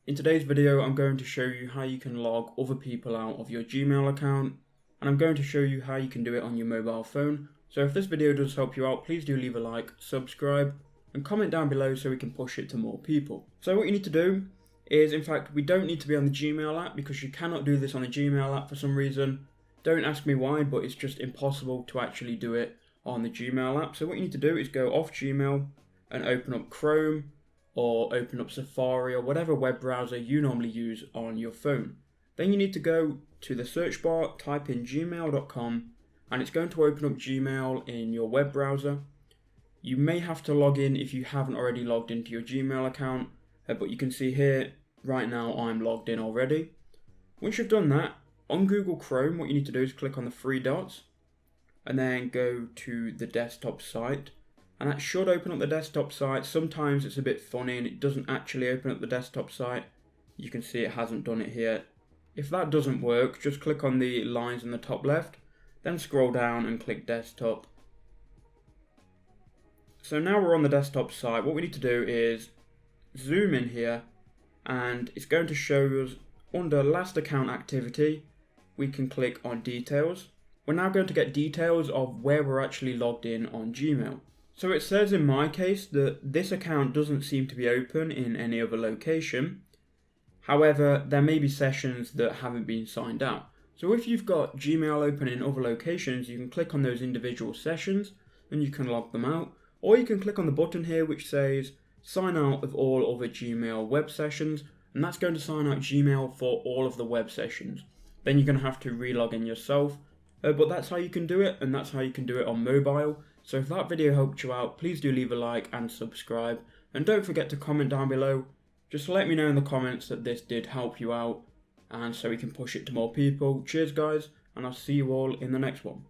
In today's video, I'm going to show you how you can log other people out of your Gmail account, and I'm going to show you how you can do it on your mobile phone. So if this video does help you out, please do leave a like, subscribe, and comment down below so we can push it to more people. So what you need to do is, in fact, we don't need to be on the Gmail app because you cannot do this on a Gmail app for some reason. Don't ask me why, but it's just impossible to actually do it on the Gmail app. So what you need to do is go off Gmail and open up Chrome, or open up Safari, or whatever web browser you normally use on your phone. Then you need to go to the search bar, type in gmail.com, and it's going to open up Gmail in your web browser. You may have to log in if you haven't already logged into your Gmail account, but you can see here, right now I'm logged in already. Once you've done that, on Google Chrome, what you need to do is click on the three dots, and then go to the desktop site. And that should open up the desktop site. Sometimes it's a bit funny and it doesn't actually open up the desktop site. You can see it hasn't done it here. If that doesn't work, just click on the lines in the top left, then scroll down and click desktop. So now we're on the desktop site. What we need to do is zoom in here, and it's going to show us under last account activity, we can click on details. We're now going to get details of where we're actually logged in on Gmail. So it says in my case that this account doesn't seem to be open in any other location. However, there may be sessions that haven't been signed out. So if you've got Gmail open in other locations, you can click on those individual sessions and you can log them out. Or you can click on the button here which says sign out of all other Gmail web sessions, and that's going to sign out Gmail for all of the web sessions. Then you're going to have to re-log in yourself. But that's how you can do it, and that's how you can do it on mobile. So if that video helped you out, please do leave a like and subscribe. And don't forget to comment down below. Just let me know in the comments that this did help you out, and so we can push it to more people. Cheers guys, and I'll see you all in the next one.